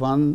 1,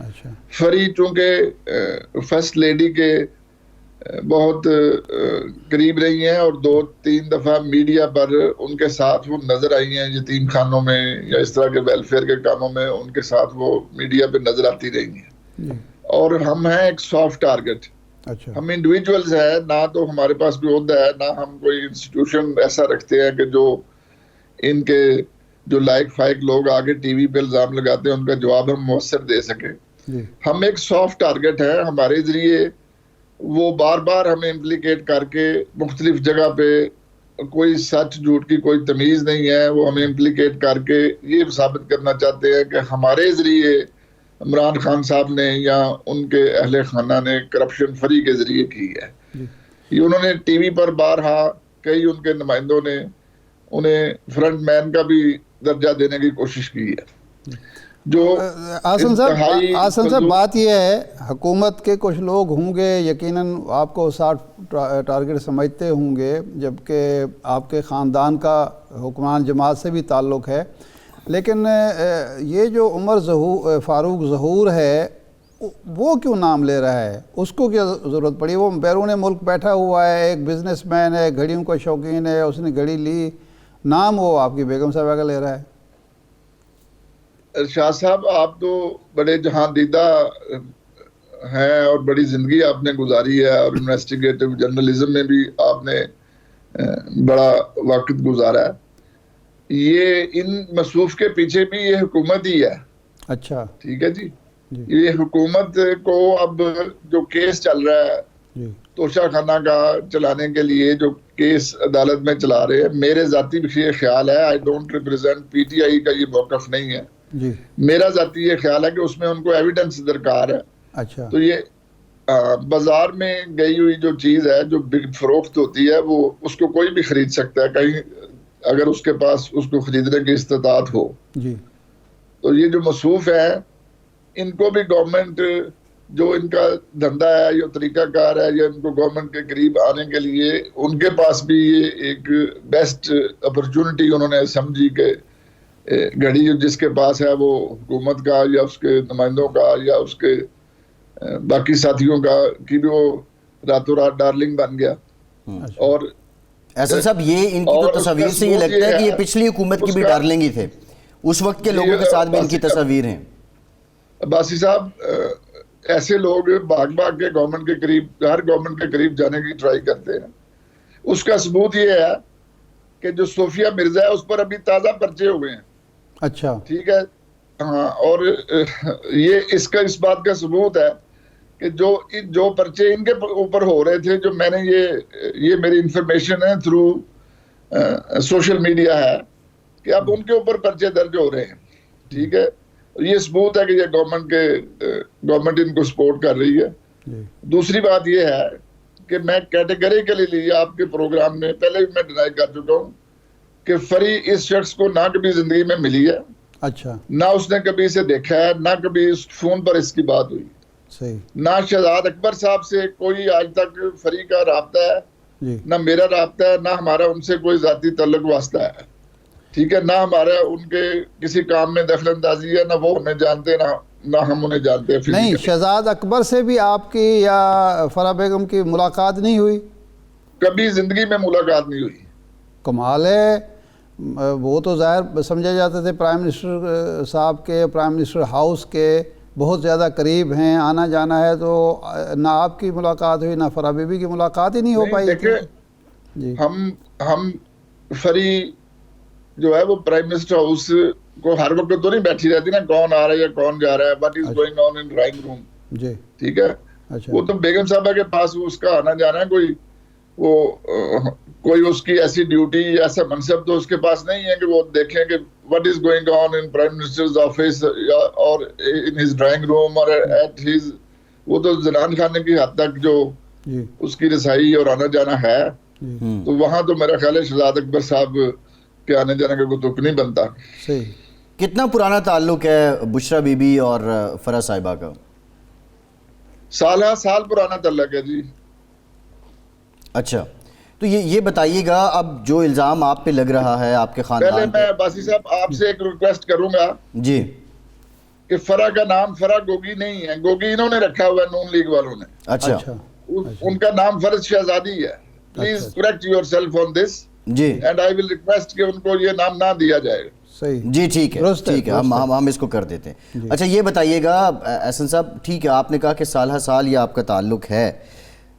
اچھا فری چونکہ first lady کے بہت قریب رہی ہیں اور 2-3 دفعہ میڈیا پر ان کے ساتھ وہ نظر آئی ہیں یتیم خانوں میں یا اس طرح کے ویلفیئر کے کاموں میں ان کے ساتھ وہ میڈیا پہ نظر آتی رہی ہیں. جی اور ہم ہیں ایک سافٹ ٹارگٹ. اچھا ہم انڈیویجولز ہیں, نہ تو ہمارے پاس بھی عہدہ ہے, نہ ہم کوئی انسٹیٹیوشن ایسا رکھتے ہیں کہ جو ان کے جو لائق فائق لوگ آگے ٹی وی پہ الزام لگاتے ہیں ان کا جواب ہم مؤثر دے سکیں. جی ہم ایک سافٹ ٹارگٹ ہیں. ہمارے ذریعے وہ بار بار ہمیں امپلیکیٹ کر کے مختلف جگہ پہ کوئی سچ جھوٹ کی کوئی تمیز نہیں ہے, وہ ہمیں امپلیکیٹ کر کے یہ ثابت کرنا چاہتے ہیں کہ ہمارے ذریعے عمران خان صاحب نے یا ان کے اہل خانہ نے کرپشن فری کے ذریعے کی ہے. یہ انہوں نے ٹی وی پر بارہا کئی ان کے نمائندوں نے انہیں فرنٹ مین کا بھی درجہ دینے کی کوشش کی ہے. جو آسن صاحب بات یہ ہے, حکومت کے کچھ لوگ ہوں گے یقیناً آپ کو سافٹ ٹارگٹ سمجھتے ہوں گے, جبکہ آپ کے خاندان کا حکمران جماعت سے بھی تعلق ہے, لیکن یہ جو عمر فاروق ظہور ہے وہ کیوں نام لے رہا ہے؟ اس کو کیا ضرورت پڑی؟ وہ بیرون ملک بیٹھا ہوا ہے, ایک بزنس مین ہے, گھڑیوں کا شوقین ہے, اس نے گھڑی لی, نام وہ آپ کی بیگم صاحبہ کا لے رہا ہے. شاہ صاحب آپ تو بڑے جہاں دیدہ ہیں اور بڑی زندگی آپ نے گزاری ہے, اور انویسٹیگیٹو جرنلزم میں بھی آپ نے بڑا وقت گزارا ہے. یہ ان مصروف کے پیچھے بھی یہ حکومت ہی ہے. اچھا ٹھیک ہے جی. یہ حکومت کو اب جو کیس چل رہا ہے جی توشہ خانہ کا چلانے کے لیے جو کیس عدالت میں چلا رہے ہیں, میرے ذاتی بھی یہ خیال ہے, I don't represent P T I کا یہ موقف نہیں ہے, جی میرا ذاتی یہ خیال ہے کہ اس میں ان کو ایویڈنس درکار ہے. اچھا تو یہ بازار میں گئی ہوئی جو چیز ہے جو فروخت ہوتی ہے وہ اس کو کوئی بھی خرید سکتا ہے کہیں اگر اس کے پاس اس کو خریدنے کی استطاعت ہو. جی تو یہ جو مصروف ہے ان کو بھی گورنمنٹ جو ان کا دھندا ہے یا طریقہ کار ہے یا ان کو گورنمنٹ کے قریب آنے کے لیے ان کے پاس بھی یہ ایک بیسٹ اپرچونٹی انہوں نے سمجھی کہ گھڑی جس کے پاس ہے وہ حکومت کا یا اس کے نمائندوں کا یا اس کے باقی ساتھیوں کا کی بھی وہ راتوں رات ڈارلنگ بن گیا. اور احسن صاحب یہ ان کی تو تصاویر سے یہ لگتا ہے کہ یہ پچھلی حکومت کی بھی ڈارلنگ ہی تھے, اس وقت کے لوگوں کے ساتھ بھی ان کی تصاویر ہیں. عباسی صاحب ایسے لوگ بھاگ بھاگ کے گورنمنٹ کے قریب, ہر گورنمنٹ کے قریب جانے کی ٹرائی کرتے ہیں. اس کا ثبوت یہ ہے کہ جو صوفیہ مرزا ہے اس پر ابھی تازہ پرچے ہوئے ہیں. اچھا ٹھیک ہے ہاں, اور یہ اس بات کا ثبوت ہے کہ جو پرچے ان کے اوپر ہو رہے تھے, جو میں نے یہ میری انفارمیشن ہے تھرو سوشل میڈیا ہے کہ اب ان کے اوپر پرچے درج ہو رہے ہیں. ٹھیک ہے, یہ ثبوت ہے کہ یہ گورنمنٹ ان کو سپورٹ کر رہی ہے. دوسری بات یہ ہے کہ میں کیٹیگریکلی لیے آپ کے پروگرام میں پہلے بھی میں ڈینائی کر چکا ہوں کہ فری اس شخص کو نہ کبھی زندگی میں ملی ہے, اچھا نہ اس نے کبھی اسے دیکھا ہے, نہ کبھی اس فون پر اس کی بات ہوئی, صحیح, نہ شہزاد اکبر صاحب سے کوئی آج تک فری کا رابطہ ہے, جی نہ میرا رابطہ ہے, نہ ہمارا ان سے کوئی ذاتی تعلق واسطہ ہے. ٹھیک ہے, نہ ہمارا ان کے کسی کام میں دخل اندازی ہے, نہ وہ ہمیں جانتے نہ ہم انہیں جانتے ہیں. نہیں, شہزاد اکبر سے بھی آپ کی یا فرح بیگم کی ملاقات نہیں ہوئی؟ کبھی زندگی میں ملاقات نہیں ہوئی. کمال ہے, وہ تو ظاہر سمجھے جاتے تھے پرائم منسٹر صاحب کے, پرائم منسٹر ہاؤس کے بہت زیادہ قریب ہیں, آنا جانا ہے, تو نہ آپ کی ملاقات ہوئی نہ فرح بیوی کی ملاقات ہی نہیں ہو پائی. جی ہم فری جو ہے وہ پرائم منسٹر ہاؤس کو ہر وقت تو نہیں بیٹھی رہتی نا, کون آ رہا ہے یا کون جا رہا ہے, what is going on in drawing room. جی ٹھیک ہے, وہ تو بیگم صاحبہ کے پاس اس کا آنا جانا ہے, کوئی اس کی ایسی ڈیوٹی ایسا منصب تو اس کے پاس نہیں ہے کہ وہ دیکھیں کہ what is going on in prime minister's office اور in his drawing room اور at his, وہ تو زنان خانے کی حد تک جو اس کی رسائی اور آنا جانا ہے, تو وہاں تو میرا خیال ہے شہزاد اکبر صاحب کے آنے جانے کا کوئی تک نہیں بنتا. صحیح. کتنا پرانا تعلق ہے بشرا بی بی اور فرح صاحبہ کا؟ سال پرانا تعلق ہے جی. اچھا, تو یہ بتائیے گا اب جو الزام آپ پہ لگ رہا ہے آپ کے خاندان پہلے میں باسی صاحب آپ سے ایک ریکویسٹ کروں گا جی کہ فرا کا نام فرا گوگی نہیں ہے, گوگی انہوں نے رکھا ہوا ہے نون لیگ والوں نے. اچھا ان کا نام فرض شہزادی ہے. Please correct yourself on this جی, اینڈ آئی ول ریکویسٹ کہ ان کو یہ نام نہ دیا جائے. صحیح جی ٹھیک ہے, ٹھیک ہے, ہم اس کو کر دیتے ہیں. اچھا یہ بتائیے گا احسن صاحب, ٹھیک ہے آپ نے کہا کہ سالہ سال یہ آپ کا تعلق ہے,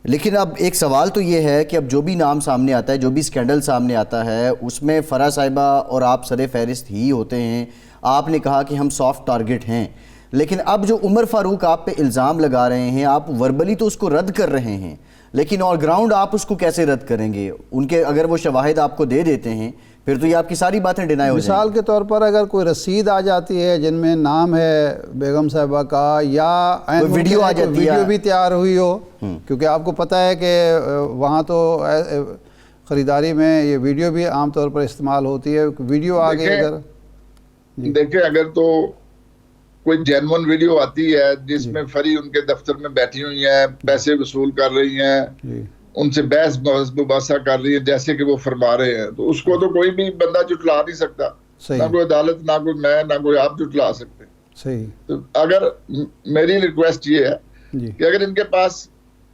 لیکن اب ایک سوال تو یہ ہے کہ اب جو بھی نام سامنے آتا ہے, جو بھی اسکینڈل سامنے آتا ہے, اس میں فرا صاحبہ اور آپ سر فہرست ہی ہوتے ہیں. آپ نے کہا کہ ہم سافٹ ٹارگٹ ہیں, لیکن اب جو عمر فاروق آپ پہ الزام لگا رہے ہیں, آپ وربلی تو اس کو رد کر رہے ہیں, لیکن اور گراؤنڈ آپ اس کو کیسے رد کریں گے؟ ان کے اگر وہ شواہد آپ کو دے دیتے ہیں پھر تو یہ آپ کی ساری باتیں ڈینائی ہو جائیں. مثال کے طور پر اگر کوئی رسید آ جاتی ہے جن میں نام ہے بیگم صاحبہ کا, یا ویڈیو آ جاتی ہے, ویڈیو بھی تیار ہوئی ہو, کیونکہ آپ کو پتہ ہے کہ وہاں تو خریداری میں یہ ویڈیو بھی عام طور پر استعمال ہوتی ہے. ویڈیو آ گئی اگر دیکھیں, اگر تو کوئی جینون ویڈیو آتی ہے جس میں فری ان کے دفتر میں بیٹھی ہوئی ہیں, پیسے وصول کر رہی ہیں, ان سے بحث مباحثہ کر رہی ہے جیسے کہ وہ فرما رہے ہیں, تو اس کو تو کوئی بھی بندہ جٹلا نہیں سکتا, نہ کوئی عدالت, نہ کوئی میں, نہ کوئی آپ جٹلا سکتے. صحیح. تو اگر میری ریکویسٹ یہ ہے کہ اگر ان کے پاس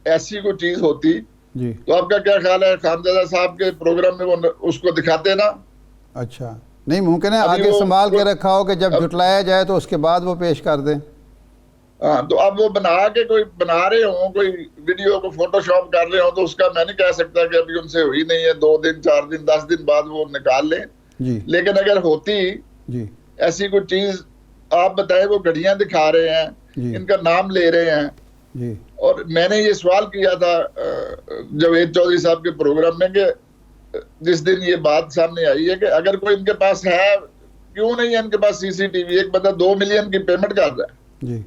ایسی کوئی چیز ہوتی تو آپ کا کیا خیال ہے خانزادہ صاحب کے پروگرام میں وہ اس کو دکھاتے نا؟ اچھا نہیں, ممکن ہے آگے سنبھال کے رکھا ہو کہ جب جٹلایا جائے تو اس کے بعد وہ پیش کر دیں. ہاں, تو اب وہ بنا کے کوئی بنا رہے ہوں, کوئی ویڈیو کو فوٹو شاپ کر رہے ہوں, تو اس کا میں نہیں کہہ سکتا کہ ابھی ان سے ہوئی نہیں ہے, 2 دن 4 دن 10 دن بعد وہ نکال لیں. لیکن اگر ہوتی ایسی کوئی چیز, آپ بتائیں وہ گھڑیاں دکھا رہے ہیں, ان کا نام لے رہے ہیں, اور میں نے یہ سوال کیا تھا جاوید چودھری صاحب کے پروگرام میں کہ جس دن یہ بات سامنے آئی ہے کہ اگر کوئی ان کے پاس ہے, کیوں نہیں ہے ان کے پاس سی ٹی وی؟ ایک بندہ 2 ملین کی پیمنٹ کر رہا ہے,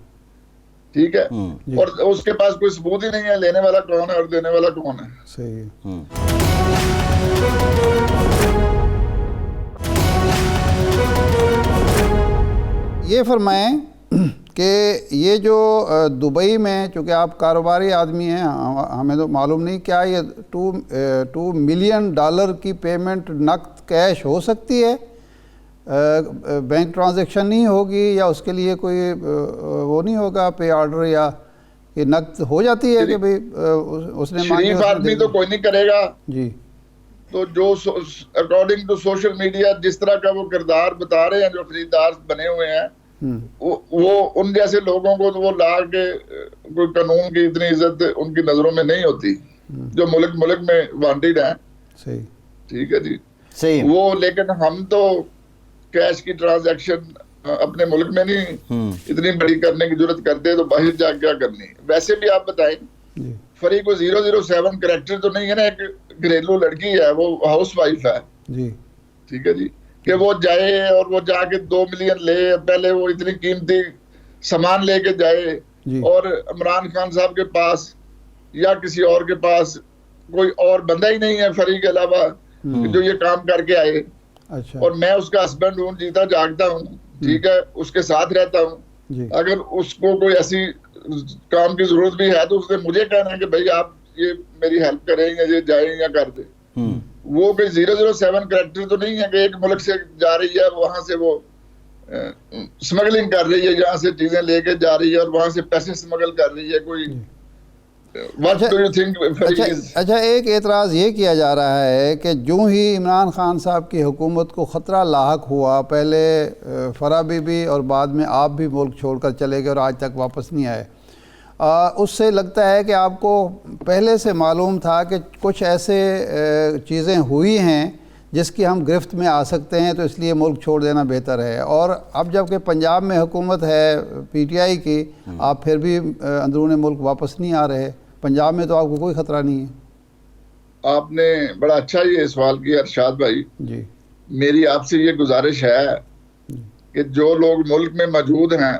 ٹھیک ہے, اور اس کے پاس کوئی ثبوت ہی نہیں ہے, لینے والا کون ہے اور دینے والا کون ہے. صحیح. یہ فرمائیں کہ یہ جو دبئی میں, چونکہ آپ کاروباری آدمی ہیں, ہمیں تو معلوم نہیں کیا یہ $2 ملین کی پیمنٹ نقد کیش ہو سکتی ہے, بینک ٹرانزیکشن نہیں ہوگی, یا اس کے لیے کوئی وہ نہیں ہوگا پے آرڈر, یا یہ نقد ہو جاتی ہے کہ بھئی اس نے مانگی؟ شریف آدمی تو کوئی نہیں کرے گا. جی, تو جو اکارڈنگ ٹو سوشل میڈیا جس طرح کا وہ کردار بتا رہے ہیں جو خریدار بنے ہوئے ہیں, وہ ان جیسے لوگوں کو تو وہ لا کے کوئی قانون کی اتنی عزت ان کی نظروں میں نہیں ہوتی جو ملک میں وانٹیڈ ہیں. صحیح. ٹھیک ہے جی, صحیح. وہ لیکن ہم تو کیش کی ٹرانزیکشن اپنے ملک میں نہیں اتنی بڑی کرنے کی ضرورت کرتے, تو باہر جا کیا کرنی. ویسے بھی آپ بتائیں, فری کو 007 کریکٹر تو نہیں ہے نا, ایک گھریلو لڑکی ہے, وہ ہاؤس وائف ہے. ٹھیک ہے جی, کہ وہ جائے اور وہ جا کے 2 ملین لے, پہلے وہ اتنی قیمتی سامان لے کے جائے, اور عمران خان صاحب کے پاس یا کسی اور کے پاس کوئی اور بندہ ہی نہیں ہے فری کے علاوہ جو یہ کام کر کے آئے. اور میں اس کا ہسبینڈ ہوں, جیتا جاگتا ہوں, ٹھیک ہے, اس کے ساتھ رہتا ہوں. اگر اس کو کوئی ایسی کام کی ضرورت بھی ہے تو اس نے مجھے کہنا ہے کہ بھائی آپ یہ میری ہیلپ کریں یا یہ جائیں یا کر دیں. وہ کوئی 007 کریکٹر تو نہیں ہے کہ ایک ملک سے جا رہی ہے, وہاں سے وہ سمگلنگ کر رہی ہے, یہاں سے چیزیں لے کے جا رہی ہے اور وہاں سے پیسے سمگل کر رہی ہے. کوئی اچھا, ایک اعتراض یہ کیا جا رہا ہے کہ جو ہی عمران خان صاحب کی حکومت کو خطرہ لاحق ہوا, پہلے فرا بی بی اور بعد میں آپ بھی ملک چھوڑ کر چلے گئے اور آج تک واپس نہیں آئے, اس سے لگتا ہے کہ آپ کو پہلے سے معلوم تھا کہ کچھ ایسے چیزیں ہوئی ہیں جس کی ہم گرفت میں آ سکتے ہیں, تو اس لیے ملک چھوڑ دینا بہتر ہے. اور اب جب کہ پنجاب میں حکومت ہے پی ٹی آئی کی, آپ پھر بھی اندرون ملک واپس نہیں آ رہے, پنجاب میں تو آپ کو کوئی خطرہ نہیں ہے. آپ نے بڑا اچھا یہ سوال کیا ارشاد بھائی. جی, میری آپ سے یہ گزارش ہے کہ جو لوگ ملک میں موجود ہیں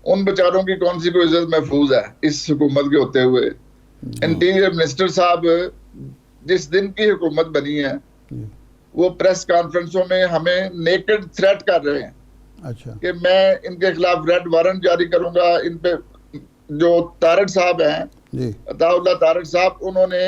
ان بیچاروں کی کون سی کوئی عزت محفوظ ہے اس حکومت کے ہوتے ہوئے. انٹیریئر منسٹر صاحب جس دن کی حکومت بنی ہے وہ پریس کانفرنسوں میں ہمیں نیکڈ تھریٹ کر رہے ہیں. اچھا, کہ میں ان کے خلاف ریڈ وارنٹ جاری کروں گا. ان پہ جو طارق صاحب ہیں, عطا اللہ طارق صاحب, انہوں نے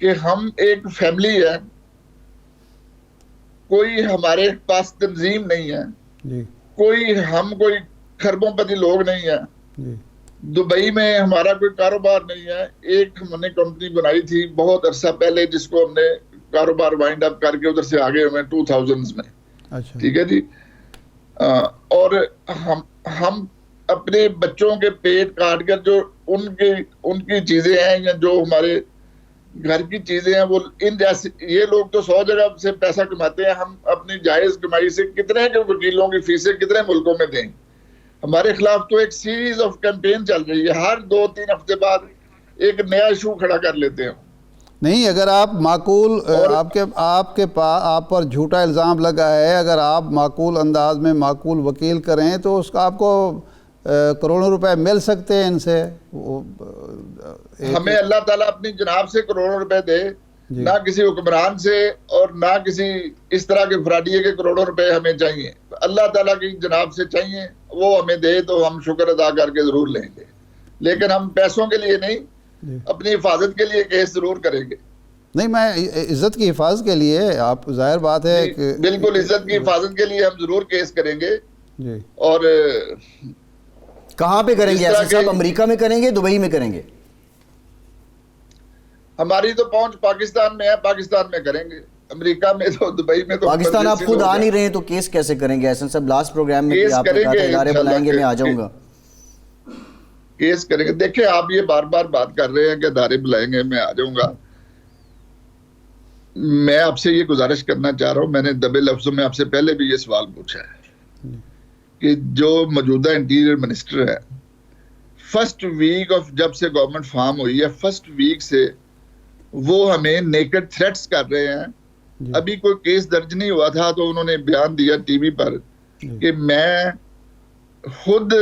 کہ ہم ایک فیملی ہے, کوئی ہمارے پاس تنظیم نہیں ہے, جی کوئی خربوں پتی لوگ نہیں ہیں, جی دبئی میں ہمارا کوئی کاروبار نہیں ہے. ایک ہم نے کمپنی بنائی تھی بہت عرصہ پہلے, جس کو ہم نے کاروبار وائنڈ اپ کر کے ادھر سے آگے ہوئے 2000s میں. اچھا ٹھیک ہے جی. اور ہم اپنے بچوں کے پیٹ کاٹ کر جو ان کی چیزیں ہیں یا جو ہمارے گھر کی چیزیں ہیں, وہ ان جیسے یہ لوگ تو 100 جگہ سے پیسہ کماتے ہیں, ہم اپنی جائز کمائی سے کتنے کے وکیلوں کی فیسیں کتنے ملکوں میں دیں. ہمارے خلاف تو ایک سیریز آف کیمپین چل رہی ہے, ہر 2-3 ہفتے بعد ایک نیا ایشو کھڑا کر لیتے ہیں. نہیں, اگر آپ معقول آپ پر جھوٹا الزام لگا ہے, اگر آپ معقول انداز میں معقول وکیل کریں تو اس کا آپ کو کروڑوں روپے مل سکتے ہیں ان سے. ہمیں اللہ تعالیٰ اپنی جناب سے کروڑوں روپے دے, نہ کسی حکمران سے اور نہ کسی اس طرح کے فراڈیے کے کروڑوں روپے ہمیں چاہیے. اللہ تعالیٰ کی جناب سے چاہیے, وہ ہمیں دے تو ہم شکر ادا کر کے ضرور لیں گے, لیکن ہم پیسوں کے لیے نہیں, اپنی حفاظت کے لیے کیس ضرور کریں گے. نہیں, میں عزت کی حفاظت کے لیے, آپ ظاہر بات ہے کہ بالکل عزت کی حفاظت کے لیے ہم ضرور کیس کریں گے. جی, اور کہاں پہ کریں گے احسن صاحب؟ امریکہ میں کریں گے, دبئی میں کریں گے؟ ہماری تو پہنچ پاکستان میں ہے, پاکستان میں کریں گے. امریکہ میں تو, دبئی میں تو پاکستان آپ خود آ نہیں رہے ہیں تو کیس کیسے کریں گے احسن صاحب؟ لاسٹ پروگرام میں آپ نے کہا تھا ادارے بلائیں گے, میں آ جاؤں گا. کیس کریں گے. دیکھیں آپ یہ بار بار بات کر رہے ہیں کہ ادارے بلائیں گے, میں آ جاؤں گا. میں آپ سے یہ گزارش کرنا چاہ رہا ہوں, میں نے دبے لفظوں میں آپ سے پہلے بھی یہ سوال پوچھا ہے کہ جو موجودہ انٹیریئر منسٹر ہے, فرسٹ ویک آف جب سے گورنمنٹ فارم ہوئی ہے, فرسٹ ویک سے وہ ہمیں نیکڈ تھریٹس کر رہے ہیں. ابھی کوئی کیس درج نہیں ہوا تھا تو انہوں نے بیان دیا ٹی وی پر کہ میں خود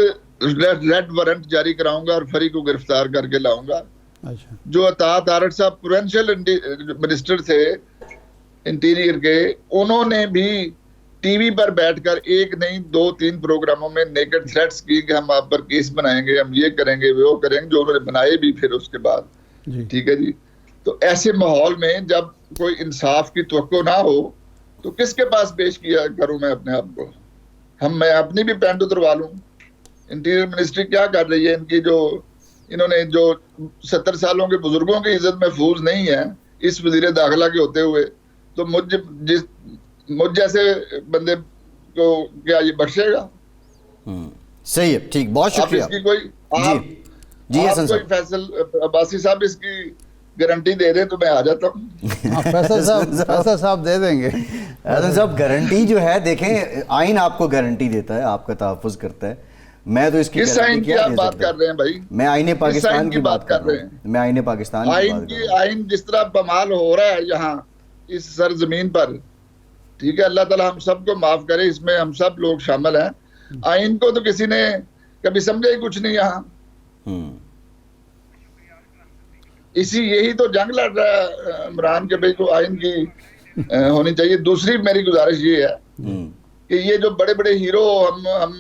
ریڈ وارنٹ جاری کراؤں گا اور فری کو گرفتار کر کے لاؤں گا. اچھا, جو اطاعت آرٹ صاحب پروونشل منسٹر تھے انٹیریئر کے, انہوں نے بھی ٹی وی پر بیٹھ کر 1 نہیں 2-3 پروگراموں میں نیکڈ تھریٹس کی کہ ہم آپ پر کیس بنائیں گے, ہم یہ کریں گے, وہ کریں گے, جو انہوں نے بنائے بھی پھر اس کے بعد. ٹھیک ہے جی. تو ایسے ماحول میں جب کوئی انصاف کی توقع نہ ہو تو کس کے پاس پیش کیا کروں میں اپنے آپ کو؟ میں اپنی بھی پینٹ اتروا لوں. انٹیریئر منسٹری کیا کر رہی ہے؟ انہوں نے جو 70 سالوں کے بزرگوں کی عزت محفوظ نہیں ہے اس وزیر داخلہ کے ہوتے ہوئے, تو مجھ جیسے بندے کو کیا یہ بخشے گا؟ صحیح ہے, ٹھیک, بہت شکریہ. آپ اس کی کوئی حسن صاحب, فیصل عباسی صاحب اس کی گارنٹی دے دیں تو میں آ جاتا ہوں. فیصل صاحب دے دیں گے. حسن صاحب, گارنٹی جو ہے دیکھیں, آئین آپ کو گارنٹی دیتا ہے, آپ کا تحفظ کرتا ہے. میں تو اس کی کس آئین کی آپ بات کر رہے ہیں بھائی؟ میں آئین پاکستان کی بات کر رہا ہوں. میں آئین پاکستان کی بات کر رہا ہوں. آئین جس طرح پامال ہو رہا ہے یہاں اس سرزمین پر, ٹھیک ہے, اللہ تعالیٰ ہم سب کو معاف کرے, اس میں ہم سب لوگ شامل ہیں. آئین کو تو کسی نے کبھی سمجھا ہی کچھ نہیں یہاں. یہی تو جنگ لڑ رہا ہے عمران کے بھائی کو آئین کی ہونی چاہیے. دوسری میری گزارش یہ ہے کہ یہ جو بڑے بڑے ہیرو ہم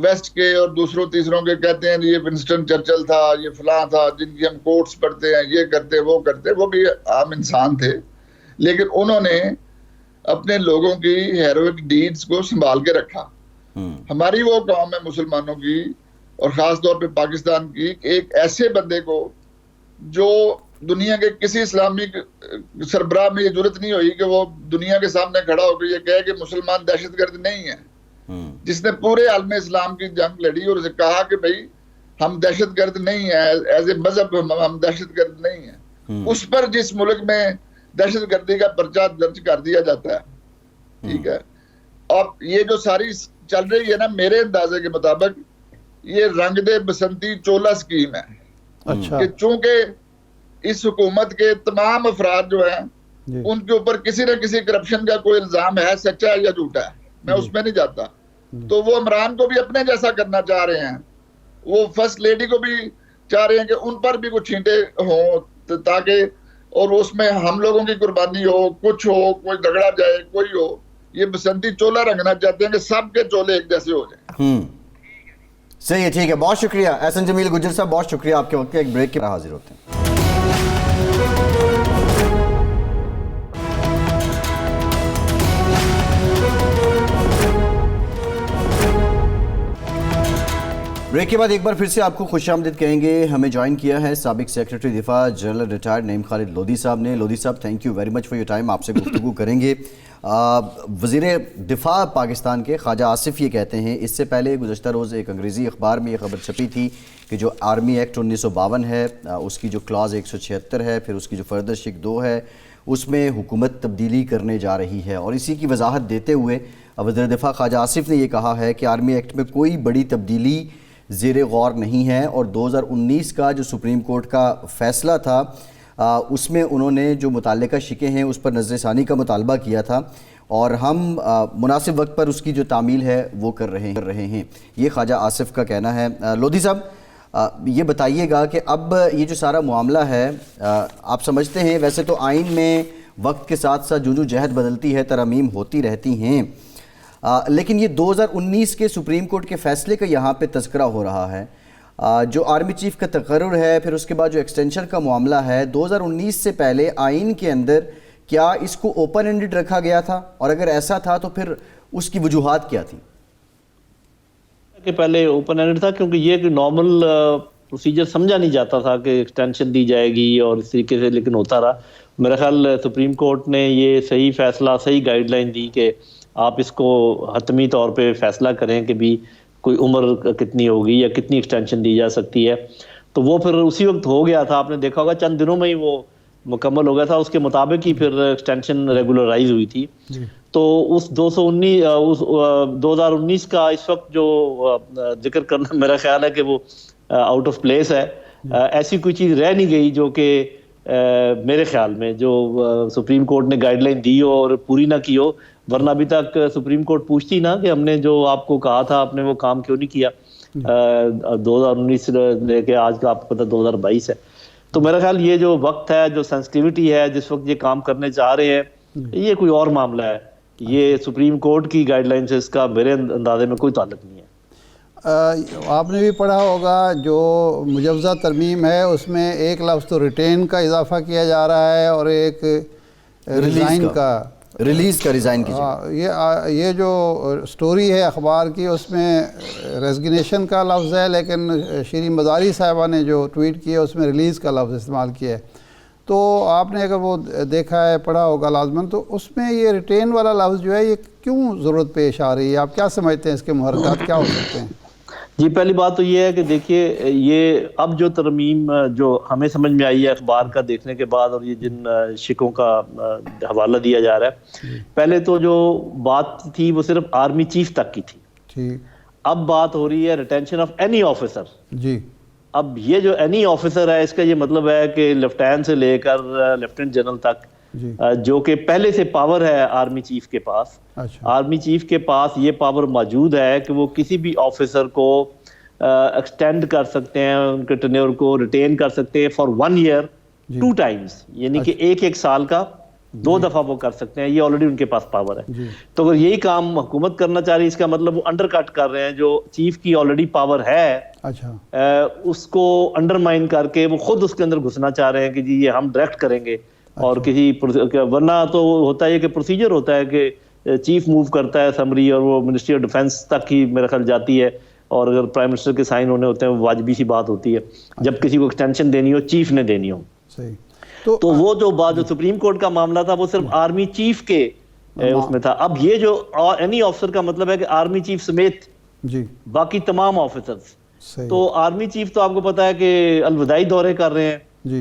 ویسٹ کے اور دوسروں تیسروں کے کہتے ہیں یہ ونسٹن چرچل تھا, یہ فلاں تھا, جن کی ہم کوٹس پڑھتے ہیں, یہ کرتے وہ کرتے, وہ بھی عام انسان تھے, لیکن انہوں نے اپنے لوگوں کی ہیروئک ڈیڈز کو سنبھال کے رکھا. ہماری وہ قوم ہے مسلمانوں کی اور خاص طور پہ پاکستان کی, ایک ایسے بندے کو جو دنیا کے کسی اسلامی سربراہ میں یہ ضرورت نہیں ہوئی کہ وہ دنیا کے سامنے کھڑا ہو کے یہ کہے کہ مسلمان دہشت گرد نہیں ہیں, جس نے پورے عالم اسلام کی جنگ لڑی اور اسے کہا کہ بھائی ہم دہشت گرد نہیں ہیں, ایز اے مذہب ہم دہشت گرد نہیں ہیں. اس پر جس ملک میں دہشت گردی کا پرچہ درج کر دیا جاتا ہے, ٹھیک ہے, اور یہ جو ساری چل رہی ہے نا, میرے اندازے کے مطابق یہ رنگ دے بسنتی چولا اسکیم ہے. اچھا, کہ چونکہ اس حکومت کے تمام افراد جو ہیں ان کے اوپر کسی نہ کسی کرپشن کا کوئی الزام ہے, سچا ہے یا جھوٹا ہے, میں اس میں نہیں جاتا. تو وہ عمران کو بھی اپنے جیسا کرنا چاہ رہے ہیں, وہ فرسٹ لیڈی کو بھی چاہ رہے ہیں کہ ان پر بھی کچھ چھینٹے ہوں تاکہ, اور اس میں ہم لوگوں کی قربانی ہو, کچھ ہو, کوئی جھگڑا جائے, کوئی ہو. یہ بسنتی چولا رنگنا چاہتے ہیں کہ سب کے چولے ایک جیسے ہو جائیں. صحیح ہے, ٹھیک ہے, بہت شکریہ احسن جمیل گجر صاحب, بہت شکریہ آپ کے وقت. ایک بریک کے بعد حاضر ہوتے ہیں. بریک کے بعد ایک بار پھر سے آپ کو خوش آمدید کہیں گے. ہمیں جوائن کیا ہے سابق سیکرٹری دفاع جنرل ریٹائرڈ نعیم خالد لودھی صاحب نے. لودھی صاحب thank you very much for your time. آپ سے گفتگو کریں گے. وزیر دفاع پاکستان کے خواجہ آصف یہ کہتے ہیں, اس سے پہلے گزشتہ روز ایک انگریزی اخبار میں یہ خبر چھپی تھی کہ جو آرمی ایکٹ 1952 ہے اس کی جو کلاز 176 ہے, پھر اس کی جو فردر شک 2 ہے, اس میں حکومت تبدیلی کرنے جا رہی ہے. اور اسی کی وضاحت دیتے ہوئے وزیر دفاع خواجہ آصف نے یہ کہا ہے کہ آرمی ایکٹ میں کوئی بڑی تبدیلی زیر غور نہیں ہے, اور 2019 کا جو سپریم کورٹ کا فیصلہ تھا اس میں انہوں نے جو متعلقہ شکیں ہیں اس پر نظر ثانی کا مطالبہ کیا تھا, اور ہم مناسب وقت پر اس کی جو تعمیل ہے وہ کر رہے ہیں. یہ خواجہ آصف کا کہنا ہے. لودھی صاحب یہ بتائیے گا کہ اب یہ جو سارا معاملہ ہے آپ سمجھتے ہیں, ویسے تو آئین میں وقت کے ساتھ ساتھ جو جہت بدلتی ہے ترامیم ہوتی رہتی ہیں, لیکن یہ 2019 کے سپریم کورٹ کے فیصلے کا یہاں پہ تذکرہ ہو رہا ہے. جو آرمی چیف کا تقرر ہے, پھر اس کے بعد جو ایکسٹینشن کا معاملہ ہے, 2019 سے پہلے آئین کے اندر کیا اس کو اوپن اینڈڈ رکھا گیا تھا, اور اگر ایسا تھا تو پھر اس کی وجوہات کیا تھیں؟ کہ پہلے اوپن اینڈڈ تھا کیونکہ یہ ایک نارمل پروسیجر سمجھا نہیں جاتا تھا کہ ایکسٹینشن دی جائے گی اور اس طریقے سے, لیکن ہوتا رہا. میرا خیال سپریم کورٹ نے یہ صحیح فیصلہ, صحیح گائیڈ لائن دی کہ آپ اس کو حتمی طور پہ فیصلہ کریں کہ بھی کوئی عمر کتنی ہوگی یا کتنی ایکسٹینشن دی جا سکتی ہے. تو وہ پھر اسی وقت ہو گیا تھا, آپ نے دیکھا ہوگا چند دنوں میں ہی وہ مکمل ہو گیا تھا, اس کے مطابق ہی پھر ایکسٹینشن ریگولرائز ہوئی تھی. تو اس 2019 کا اس وقت جو ذکر کرنا میرا خیال ہے کہ وہ آؤٹ آف پلیس ہے. ایسی کوئی چیز رہ نہیں گئی جو کہ میرے خیال میں جو سپریم کورٹ نے گائیڈ لائن دی ہو اور پوری نہ کی ہو, ورنہ ابھی تک سپریم کورٹ پوچھتی نا کہ ہم نے جو آپ کو کہا تھا آپ نے وہ کام کیوں نہیں کیا. 2019 سے لے کے آج کا آپ کو پتہ 2022 ہے. تو میرا خیال یہ جو وقت ہے, جو سینسٹیوٹی ہے, جس وقت یہ کام کرنے چاہ رہے ہیں, یہ کوئی اور معاملہ ہے. یہ سپریم کورٹ کی گائیڈ لائن سے اس کا میرے اندازے میں کوئی تعلق نہیں ہے. آپ نے بھی پڑھا ہوگا جو مجوزہ ترمیم ہے اس میں ایک لفظ تو ریٹین کا اضافہ کیا جا رہا ہے اور ایک ریزائن کا, ریلیز کا ریزائن کیجیے. یہ جو سٹوری ہے اخبار کی اس میں ریزگنیشن کا لفظ ہے, لیکن شیریں مزاری صاحبہ نے جو ٹویٹ کیا اس میں ریلیز کا لفظ استعمال کیا ہے. تو آپ نے اگر وہ دیکھا ہے, پڑھا ہوگا لازماً, تو اس میں یہ ریٹین والا لفظ جو ہے یہ کیوں ضرورت پیش آ رہی ہے؟ آپ کیا سمجھتے ہیں اس کے محرکات کیا ہو سکتے ہیں؟ جی, پہلی بات تو یہ ہے کہ دیکھیے یہ اب جو ترمیم جو ہمیں سمجھ میں آئی ہے اخبار کا دیکھنے کے بعد, اور یہ جن شکوں کا حوالہ دیا جا رہا ہے, پہلے تو جو بات تھی وہ صرف آرمی چیف تک کی تھی. ٹھیک. اب بات ہو رہی ہے ریٹینشن آف اینی آفیسر. جی. اب یہ جو اینی آفیسر ہے اس کا یہ مطلب ہے کہ لیفٹیننٹ سے لے کر لیفٹیننٹ جنرل تک, جو کہ پہلے سے پاور ہے آرمی چیف کے پاس. آرمی چیف کے پاس یہ پاور موجود ہے کہ وہ کسی بھی آفیسر کو ایکسٹینڈ کر سکتے ہیں, ان کے ٹینیور کو ریٹین کر سکتے ہیں فار 1 year 2 times, یعنی کہ ایک سال کا 2 دفعہ وہ کر سکتے ہیں. یہ آلریڈی ان کے پاس پاور ہے. تو اگر یہی کام حکومت کرنا چاہ رہی ہے, اس کا مطلب وہ انڈر کٹ کر رہے ہیں جو چیف کی آلریڈی پاور ہے, اس کو انڈرمائن کر کے وہ خود اس کے اندر گھسنا چاہ رہے ہیں کہ جی یہ ہم ڈائریکٹ کریں گے. اور کسی ورنہ تو ہوتا ہے کہ پروسیجر ہوتا ہے کہ چیف موو کرتا ہے سمری اور وہ منسٹری آف ڈیفنس تک ہی میرا خیال جاتی ہے, اور اگر پرائم منسٹر کے سائن ہونے ہوتے ہیں وہ واجبی سی بات ہوتی ہے جب کسی کو ایکسٹینشن دینی ہو چیف نے دینی ہو. تو وہ جو بات جو سپریم کورٹ کا معاملہ تھا وہ صرف آرمی چیف کے اس میں تھا. اب یہ جو اینی آفیسر کا مطلب ہے کہ آرمی چیف سمیت باقی تمام آفیسرز. تو آرمی چیف تو آپ کو پتا ہے کہ الوداعی دورے کر رہے ہیں,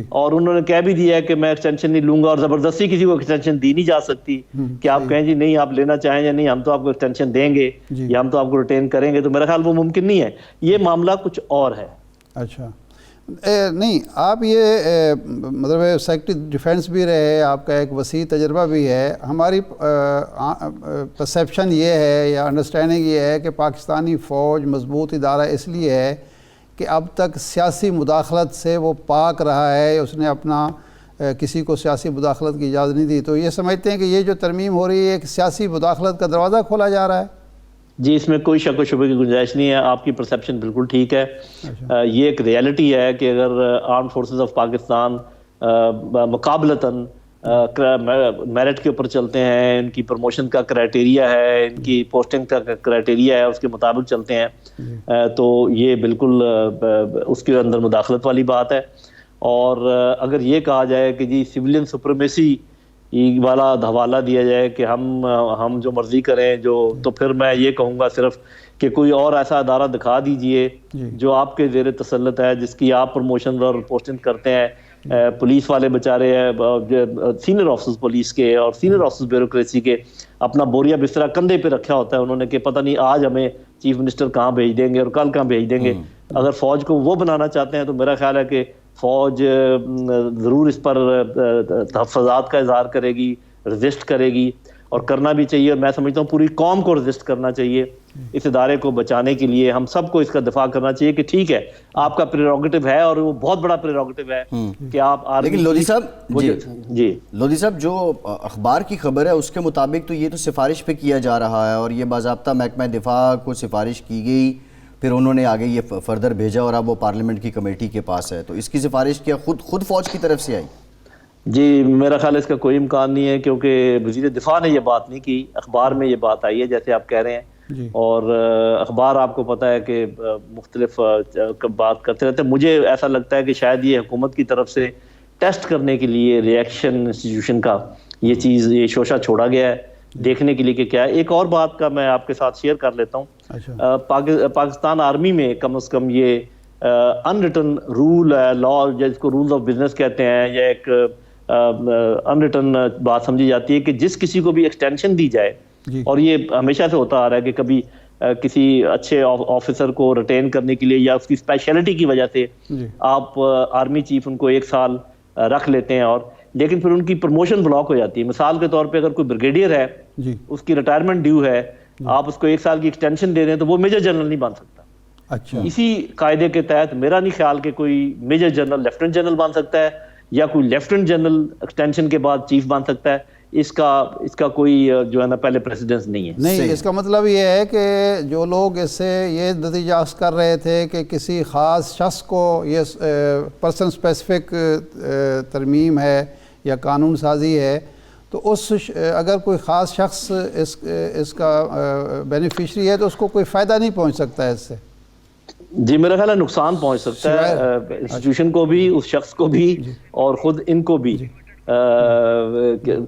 اور انہوں نے کہہ بھی دیا ہے کہ میں ایکسٹینشن نہیں لوں گا, اور زبردستی کسی کو ایکسٹینشن دی نہیں جا سکتی کہ آپ کہیں جی نہیں آپ لینا چاہیں یا نہیں, ہم تو آپ کو ایکسٹینشن دیں گے یا ہم تو آپ کو ریٹین کریں گے. تو میرا خیال وہ ممکن نہیں ہے, یہ معاملہ کچھ اور ہے. اچھا نہیں, آپ یہ مطلب سیکرٹری ڈیفینس بھی رہے, آپ کا ایک وسیع تجربہ بھی ہے. ہماری پرسیپشن یہ ہے یا انڈرسٹینڈنگ یہ ہے کہ پاکستانی فوج مضبوط ادارہ اس لیے ہے کہ اب تک سیاسی مداخلت سے وہ پاک رہا ہے, اس نے اپنا کسی کو سیاسی مداخلت کی اجازت نہیں دی. تو یہ سمجھتے ہیں کہ یہ جو ترمیم ہو رہی ہے کہ سیاسی مداخلت کا دروازہ کھولا جا رہا ہے؟ جی, اس میں کوئی شک و شبہ کی گنجائش نہیں ہے. آپ کی پرسیپشن بالکل ٹھیک ہے. یہ ایک ریالٹی ہے کہ اگر arm forces of Pakistan مقابلتاً merit کے اوپر چلتے ہیں, ان کی پروموشن کا کرائٹیریا ہے, ان کی پوسٹنگ کا کرائٹیریا ہے, اس کے مطابق چلتے ہیں, تو یہ بالکل اس کے اندر مداخلت والی بات ہے. اور اگر یہ کہا جائے کہ جی سویلین سپریمیسی والا حوالہ دیا جائے کہ ہم جو مرضی کریں تو پھر میں یہ کہوں گا صرف کہ کوئی اور ایسا ادارہ دکھا دیجئے جو آپ کے زیر تسلط ہے, جس کی آپ پروموشن اور پوسٹنگ کرتے ہیں. پولیس والے بچارے ہیں, سینئر آفیسرز پولیس کے اور سینئر آفیسرز بیوروکریسی کے, اپنا بوریا بسترا کندھے پہ رکھا ہوتا ہے انہوں نے کہ پتہ نہیں آج ہمیں چیف منسٹر کہاں بھیج دیں گے اور کل کہاں بھیج دیں گے. اگر فوج کو وہ بنانا چاہتے ہیں تو میرا خیال ہے کہ فوج ضرور اس پر تحفظات کا اظہار کرے گی, رزسٹ کرے گی, اور کرنا بھی چاہیے. اور میں سمجھتا ہوں پوری قوم کو رزسٹ کرنا چاہیے اس ادارے کو بچانے کے لیے. ہم سب کو اس کا دفاع کرنا چاہیے کہ ٹھیک ہے آپ کا پریروگیٹو ہے, اور وہ بہت بڑا پریروگیٹو ہے کہ آپ لیکن لودھی صاحب جو اخبار کی خبر ہے اس کے مطابق تو یہ تو سفارش پہ کیا جا رہا ہے, اور یہ باضابطہ محکمہ دفاع کو سفارش کی گئی, پھر انہوں نے آگے یہ فردر بھیجا اور اب وہ پارلیمنٹ کی کمیٹی کے پاس ہے. تو اس کی سفارش کیا خود فوج کی طرف سے آئی؟ جی میرا خیال ہے اس کا کوئی امکان نہیں ہے, کیونکہ وزیر دفاع نے یہ بات نہیں کی, اخبار میں یہ بات آئی ہے جیسے آپ کہہ رہے ہیں. اور اخبار آپ کو پتہ ہے کہ مختلف بات کرتے رہتے ہیں. مجھے ایسا لگتا ہے کہ شاید یہ حکومت کی طرف سے ٹیسٹ کرنے کے لیے ریئیکشن انسٹیٹیوشن کا یہ چیز, یہ شوشہ چھوڑا گیا ہے دیکھنے کے لیے کہ کیا ہے. ایک اور بات کا میں آپ کے ساتھ شیئر کر لیتا ہوں. پاکستان آرمی میں کم از کم یہ انریٹن رول ہے, لا جس کو رولز آف بزنس کہتے ہیں, یا ایک انریٹن بات سمجھی جاتی ہے کہ جس کسی کو بھی ایکسٹینشن دی جائے, اور یہ ہمیشہ سے ہوتا آ رہا ہے کہ کبھی کسی اچھے آفیسر کو ریٹین کرنے کے لیے یا اس کی اسپیشلٹی کی وجہ سے آپ آرمی چیف ان کو 1 سال رکھ لیتے ہیں, اور لیکن پھر ان کی پروموشن بلاک ہو جاتی ہے. مثال کے طور پہ اگر کوئی بریگیڈیئر ہے, اس کی ریٹائرمنٹ ڈیو ہے, آپ اس کو 1 سال کی ایکسٹینشن دے دیں تو وہ میجر جنرل نہیں بن سکتا. اسی قاعدے کے تحت میرا نہیں خیال کہ کوئی میجر جنرل لیفٹیننٹ جنرل بن سکتا ہے, یا کوئی لیفٹیننٹ جنرل ایکسٹینشن کے بعد چیف بن سکتا ہے. اس کا کوئی جو ہے نا پہلے پریسیڈنس نہیں ہے. نہیں, اس کا مطلب یہ ہے کہ جو لوگ اس سے یہ نتیجہ اخذ کر رہے تھے کہ کسی خاص شخص کو یہ پرسن اسپیسیفک ترمیم ہے یا قانون سازی ہے, تو اگر کوئی خاص شخص اس کا بینیفیشری ہے تو اس کو کوئی فائدہ نہیں پہنچ سکتا ہے اس سے. جی میرا خیال ہے نقصان پہنچ سکتا ہے انسٹیٹیوشن کو بھی, اس شخص کو بھی, اور خود ان کو بھی,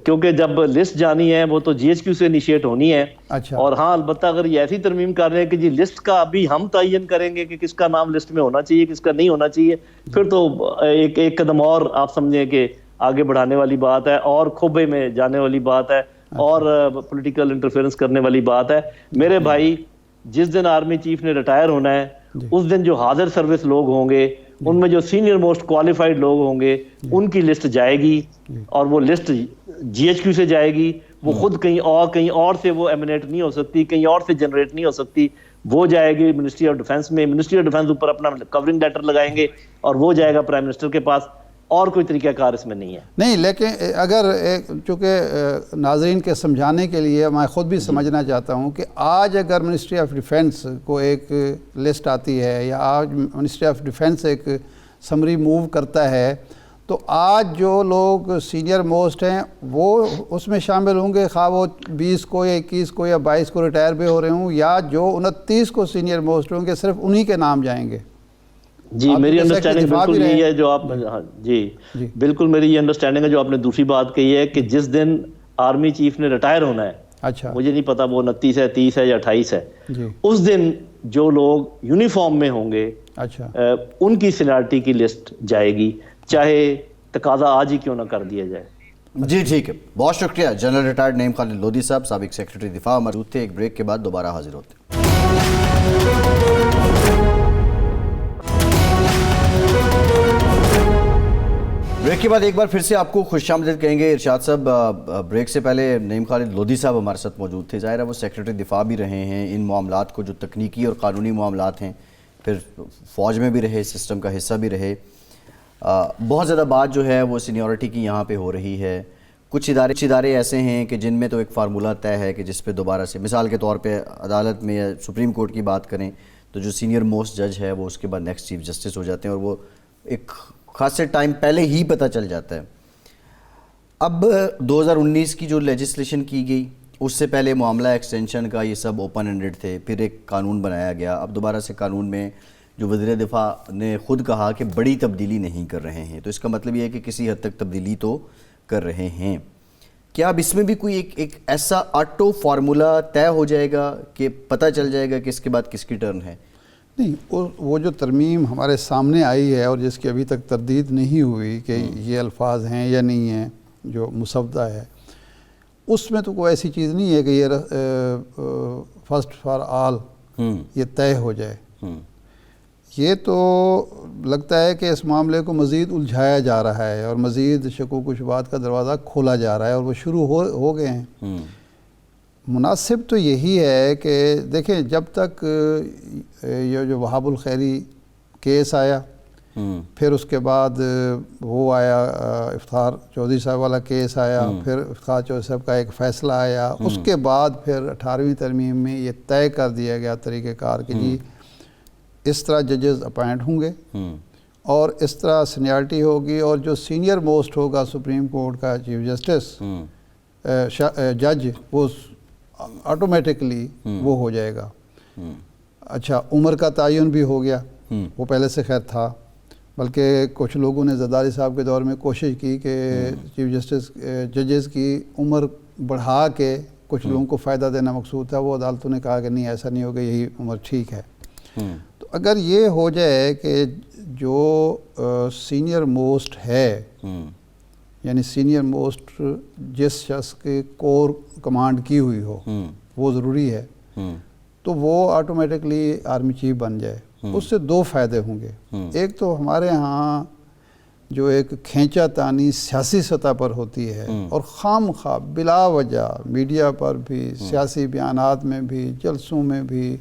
کیونکہ جب لسٹ جانی ہے وہ تو جی ایچ کیو سے انیشیٹ ہونی ہے. اور ہاں البتہ اگر یہ ایسی ترمیم کر رہے ہیں کہ جی لسٹ کا ابھی ہم تعین کریں گے کہ کس کا نام لسٹ میں ہونا چاہیے کس کا نہیں ہونا چاہیے, پھر تو ایک قدم اور آپ سمجھیں کہ آگے بڑھانے والی بات ہے, اور کھوبے میں جانے والی بات ہے, اور پولیٹیکل انٹرفیئرنس کرنے والی بات ہے. میرے بھائی, جس دن آرمی چیف نے ریٹائر ہونا ہے اس دن جو حاضر سروس لوگ ہوں گے, ان میں جو سینئر موسٹ کوالیفائڈ لوگ ہوں گے, ان کی لسٹ جائے گی, اور وہ لسٹ جی ایچ کیو سے جائے گی. وہ خود کہیں اور سے وہ ایمینیٹ نہیں ہو سکتی, کہیں اور سے جنریٹ نہیں ہو سکتی. وہ جائے گی منسٹری آف ڈیفنس میں, منسٹری آف ڈیفنس اوپر اپنا کورنگ لیٹر لگائیں گے, اور وہ جائے گا پرائم منسٹر کے پاس. اور کوئی طریقہ کار اس میں نہیں ہے. نہیں, لیکن اگر چونکہ ناظرین کے سمجھانے کے لیے میں خود بھی سمجھنا چاہتا ہوں کہ آج اگر منسٹری آف ڈیفنس کو ایک لسٹ آتی ہے, یا آج منسٹری آف ڈیفنس ایک سمری موو کرتا ہے, تو آج جو لوگ سینئر موسٹ ہیں وہ اس میں شامل ہوں گے, خواہ وہ 20 کو یا 21 کو یا 22 کو ریٹائر بھی ہو رہے ہوں, یا جو 29 کو سینئر موسٹ ہوں گے صرف انہی کے نام جائیں گے. جی میری انڈرسٹینڈنگ بالکل یہی ہے جو آپ, جی بالکل میری یہ انڈرسٹینڈنگ ہے جو آپ نے دوسری بات کہی ہے کہ جس دن آرمی چیف نے ریٹائر ہونا ہے, مجھے نہیں پتا وہ 29 ہے 30 ہے یا 28 ہے, اس دن جو لوگ یونیفارم میں ہوں گے ان کی سینیئرٹی کی لسٹ جائے گی, چاہے تقاضا آج ہی کیوں نہ کر دیا جائے. جی ٹھیک ہے, بہت شکریہ. جنرل ریٹائرڈ نعیم خالد لودھی صاحب, سابق سیکرٹری دفاع موجود تھے. ایک بریک کے بعد دوبارہ حاضر ہوتے ہیں. بریک کے بعد ایک بار پھر سے آپ کو خوش آمدید کہیں گے. ارشاد صاحب, بریک سے پہلے نعیم خالد لودھی صاحب ہمارے ساتھ موجود تھے. ظاہر ہے وہ سیکرٹری دفاع بھی رہے ہیں, ان معاملات کو جو تکنیکی اور قانونی معاملات ہیں پھر فوج میں بھی رہے, سسٹم کا حصہ بھی رہے. بہت زیادہ بات جو ہے وہ سینیورٹی کی یہاں پہ ہو رہی ہے. کچھ ادارے ایسے ہیں کہ جن میں تو ایک فارمولہ طے ہے کہ جس پہ دوبارہ سے, مثال کے طور پہ عدالت میں یا سپریم کورٹ کی بات کریں تو جو سینئر موسٹ جج ہے وہ اس کے بعد نیکسٹ چیف جسٹس ہو جاتے ہیں, اور وہ ایک خاصے ٹائم پہلے ہی پتہ چل جاتا ہے. اب 2019 کی جو لیجسلیشن کی گئی اس سے پہلے معاملہ ایکسٹینشن کا یہ سب اوپن ہینڈڈ تھے، پھر ایک قانون بنایا گیا، اب دوبارہ سے قانون میں جو وزیر دفاع نے خود کہا کہ بڑی تبدیلی نہیں کر رہے ہیں، تو اس کا مطلب یہ ہے کہ کسی حد تک تبدیلی تو کر رہے ہیں۔ کیا اب اس میں بھی کوئی ایک ایسا آٹو فارمولا طے ہو جائے گا کہ پتہ چل جائے گا کہ اس کے بعد کس کی ٹرن ہے؟ نہیں، وہ جو ترمیم ہمارے سامنے آئی ہے اور جس کی ابھی تک تردید نہیں ہوئی کہ یہ الفاظ ہیں یا نہیں ہیں جو مسودہ ہے، اس میں تو کوئی ایسی چیز نہیں ہے کہ یہ فرسٹ فار آل یہ طے ہو جائے۔ یہ تو لگتا ہے کہ اس معاملے کو مزید الجھایا جا رہا ہے اور مزید شکوک و شبہات کا دروازہ کھولا جا رہا ہے اور وہ شروع ہو گئے ہیں۔ مناسب تو یہی ہے کہ دیکھیں، جب تک یہ جو وہاب الخیری کیس آیا، پھر اس کے بعد وہ آیا افتخار چودھری صاحب والا کیس آیا، پھر افتخار چودھری صاحب کا ایک فیصلہ آیا، اس کے بعد پھر 18ویں ترمیم میں یہ طے کر دیا گیا طریقہ کار کہ جی اس طرح ججز اپائنٹ ہوں گے اور اس طرح سینیارٹی ہوگی، اور جو سینئر موسٹ ہوگا سپریم کورٹ کا چیف جسٹس جج، وہ آٹومیٹکلی وہ ہو جائے گا۔ اچھا، عمر کا تعین بھی ہو گیا، وہ پہلے سے خیر تھا، بلکہ کچھ لوگوں نے زرداری صاحب کے دور میں کوشش کی کہ چیف جسٹس ججز کی عمر بڑھا کے کچھ لوگوں کو فائدہ دینا مقصود تھا، وہ عدالتوں نے کہا کہ نہیں، ایسا نہیں ہوگا، یہی عمر ٹھیک ہے۔ تو اگر یہ ہو جائے کہ جو سینئر موسٹ ہے، یعنی سینئر موسٹ جس شخص کے کور کمانڈ کی ہوئی ہو وہ ضروری ہے، تو وہ آٹومیٹکلی آرمی چیف بن جائے، اس سے دو فائدے ہوں گے۔ ایک تو ہمارے ہاں جو ایک کھینچا تانی سیاسی سطح پر ہوتی ہے اور خام خواہ بلا وجہ میڈیا پر بھی، سیاسی بیانات میں بھی، جلسوں میں بھی،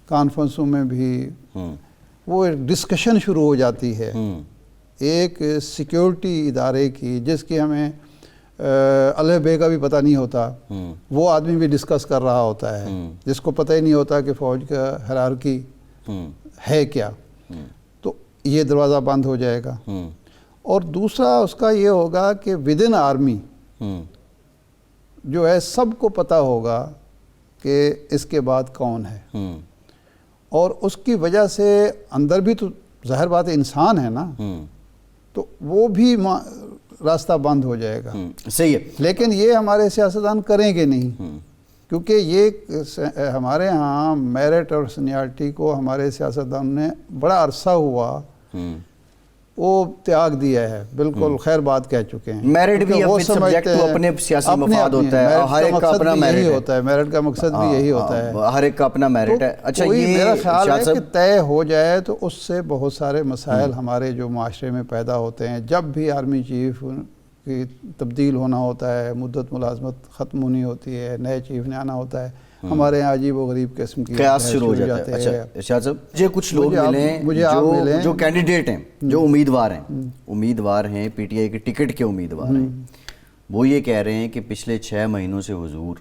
کانفرنسوں میں بھی وہ ایک ڈسکشن شروع ہو جاتی ہے ایک سیکیورٹی ادارے کی، جس کی ہمیں الہ بے کا بھی پتہ نہیں ہوتا، وہ آدمی بھی ڈسکس کر رہا ہوتا ہے، جس کو پتہ ہی نہیں ہوتا کہ فوج کا ہیرارکی ہے کیا، تو یہ دروازہ بند ہو جائے گا۔ اور دوسرا اس کا یہ ہوگا کہ ود ان آرمی جو ہے سب کو پتہ ہوگا کہ اس کے بعد کون ہے، اور اس کی وجہ سے اندر بھی تو ظاہر بات انسان ہے نا، تو وہ بھی راستہ بند ہو جائے گا۔ صحیح ہے، لیکن یہ ہمارے سیاستدان کریں گے نہیں، کیونکہ یہ ہمارے ہاں میرٹ اور سینیارٹی کو ہمارے سیاستدان نے بڑا عرصہ ہوا وہ تیاگ دیا ہے، بالکل خیر بات کہہ چکے ہیں۔ میرٹ بھی اپنے سبجیکٹ کو اپنے سیاسی مفاد ہوتا ہے، ہر ایک کا اپنا میرٹ ہوتا ہے، میرٹ کا مقصد بھی یہی ہوتا ہے، ہر ایک کا اپنا میرٹ ہے۔ اچھا، یہ میرا خیال ہے کہ طے ہو جائے تو اس سے بہت سارے مسائل ہمارے جو معاشرے میں پیدا ہوتے ہیں، جب بھی آرمی چیف کی تبدیل ہونا ہوتا ہے، مدت ملازمت ختم ہونی ہوتی ہے، نئے چیف نے آنا ہوتا ہے، ہمارے یہاں عجیب و غریب قسم کی قیاس شروع ہو جاتے ہیں۔ اچھا ارشاد صاحب، مجھے کچھ لوگ ملیں جو کینڈیڈیٹ ہیں، جو امیدوار ہیں پی ٹی آئی کے ٹکٹ کے امیدوار ہیں، وہ یہ کہہ رہے ہیں کہ پچھلے 6 مہینوں سے حضور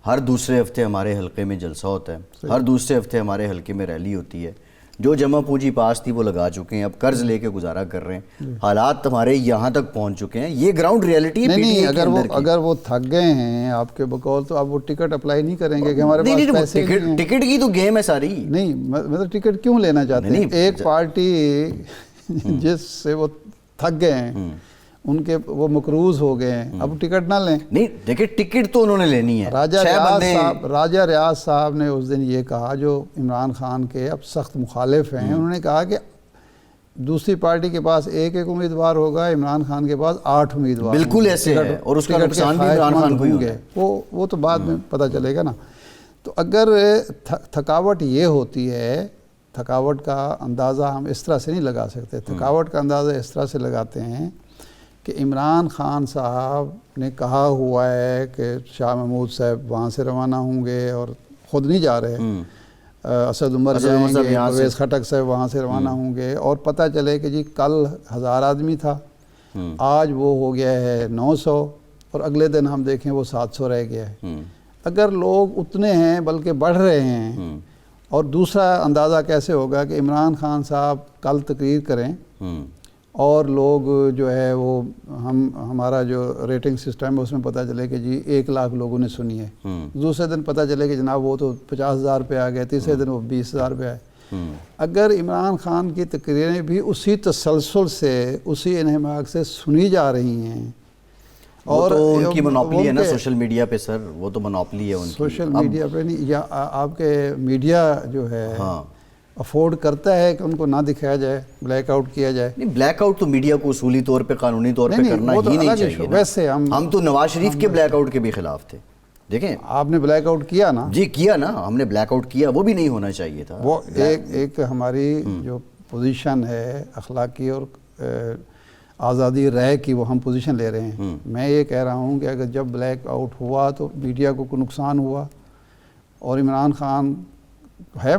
ہر دوسرے ہفتے ہمارے حلقے میں جلسہ ہوتا ہے، ہر دوسرے ہفتے ہمارے حلقے میں ریلی ہوتی ہے، جو جمع پونجی پاس تھی وہ لگا چکے ہیں، اب قرض لے کے گزارا کر رہے ہیں، حالات ہمارے یہاں تک پہنچ چکے ہیں، یہ گراؤنڈ ریئلٹی ہے پی ٹی آئی کے اندر کی۔ اگر وہ تھک گئے ہیں آپ کے بقول تو اب وہ ٹکٹ اپلائی نہیں کریں گے کہ ہمارے پاس پیسے نہیں ہیں۔ ٹکٹ کی تو گیم ہے ساری۔ نہیں، مطلب ٹکٹ کیوں لینا چاہتے ہیں؟ ایک پارٹی جس سے وہ تھک گئے ہیں، ان کے وہ مقروض ہو گئے ہیں، اب ٹکٹ نہ لیں۔ نہیں دیکھیں، ٹکٹ تو انہوں نے لینی ہے۔ راجہ ریاض صاحب نے اس دن یہ کہا، جو عمران خان کے اب سخت مخالف ہیں، انہوں نے کہا کہ دوسری پارٹی کے پاس ایک امیدوار ہوگا، عمران خان کے پاس 8 امیدوار، بالکل ایسے ہے، اور اس کا نقصان بھی عمران خان کو ہی ہوگا، وہ تو بعد میں پتہ چلے گا نا۔ تو اگر تھکاوٹ یہ ہوتی ہے، تھکاوٹ کا اندازہ ہم اس طرح سے نہیں لگا سکتے، تھکاوٹ کا اندازہ اس طرح سے لگاتے ہیں کہ عمران خان صاحب نے کہا ہوا ہے کہ شاہ محمود صاحب وہاں سے روانہ ہوں گے، اور خود نہیں جا رہے، اسد عمر جائیں گے، پرویز خٹک صاحب وہاں سے روانہ ہوں گے، اور پتہ چلے کہ جی کل 1000 آدمی تھا، آج وہ ہو گیا ہے 900، اور اگلے دن ہم دیکھیں وہ 700 رہ گیا ہے۔ اگر لوگ اتنے ہیں بلکہ بڑھ رہے ہیں، اور دوسرا اندازہ کیسے ہوگا کہ عمران خان صاحب کل تقریر کریں اور لوگ جو ہے وہ ہمارا جو ریٹنگ سسٹم ہے اس میں پتہ چلے کہ جی 1 لاکھ لوگوں نے سنی ہے، دوسرے دن پتہ چلے کہ جناب وہ تو 50,000 پہ آ گئے، تیسرے دن وہ 20,000 پہ آئے۔ اگر عمران خان کی تقریریں بھی اسی تسلسل سے، اسی انہماک سے سنی جا رہی ہیں، اور ان کی منوپلی ہے نا سوشل میڈیا پہ سر، وہ تو منوپلی ہے ان کی، سوشل میڈیا پہ نہیں، یا آپ کے میڈیا جو ہے افورڈ کرتا ہے کہ ان کو نہ دکھایا جائے، بلیک آؤٹ کیا جائے؟ نہیں، بلیک آؤٹ تو میڈیا کو اصولی طور پہ، قانونی طور پہ کرنا ہی نہیں چاہیے۔ ویسے ہم تو نواز شریف کے بلیک آؤٹ کے بھی خلاف تھے، دیکھیں آپ نے بلیک آؤٹ کیا نا؟ جی کیا نا، ہم نے بلیک آؤٹ کیا، وہ بھی نہیں ہونا چاہیے تھا۔ وہ ایک ہماری جو پوزیشن ہے اخلاقی اور آزادی رائے کی، وہ ہم پوزیشن لے رہے ہیں۔ میں یہ کہہ رہا ہوں کہ اگر جب بلیک آؤٹ ہوا تو میڈیا کو کوئی نقصان ہوا، اور عمران خان ہے،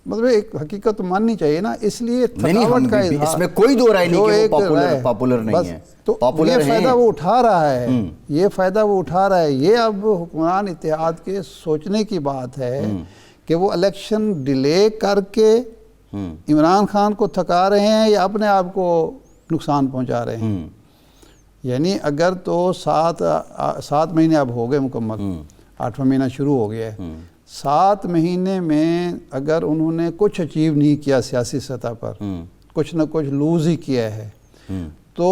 مطلب ایک حقیقت ماننی چاہیے نا، اس لیے تھکاوٹ کا اظہار، اس میں کوئی دو رائے نہیں کہ وہ پاپولر نہیں ہے، تو یہ فائدہ وہ اٹھا رہا ہے، یہ فائدہ وہ اٹھا رہا ہے۔ یہ اب حکمران اتحاد کے سوچنے کی بات ہے کہ وہ الیکشن ڈیلے کر کے عمران خان کو تھکا رہے ہیں یا اپنے آپ کو نقصان پہنچا رہے ہیں۔ یعنی اگر تو 7 مہینے اب ہو گئے مکمل، 8واں مہینہ شروع ہو گیا ہے، 7 مہینے میں اگر انہوں نے کچھ اچیو نہیں کیا سیاسی سطح پر، کچھ نہ کچھ لوز ہی کیا ہے، تو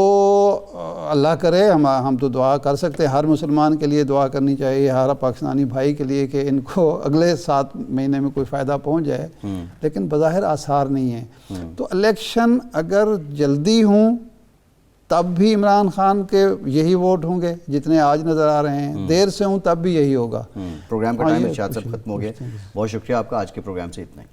اللہ کرے، ہم تو دعا کر سکتے ہیں، ہر مسلمان کے لیے دعا کرنی چاہیے، ہر پاکستانی بھائی کے لیے کہ ان کو اگلے 7 مہینے میں کوئی فائدہ پہنچ جائے، لیکن بظاہر آثار نہیں ہیں۔ تو الیکشن اگر جلدی ہوں تب بھی عمران خان کے یہی ووٹ ہوں گے جتنے آج نظر آ رہے ہیں، دیر سے ہوں تب بھی یہی ہوگا۔ پروگرام کا ٹائم ارشاد صاحب ختم ہو گیا، بہت شکریہ آپ کا، آج کے پروگرام سے اتنا ہی۔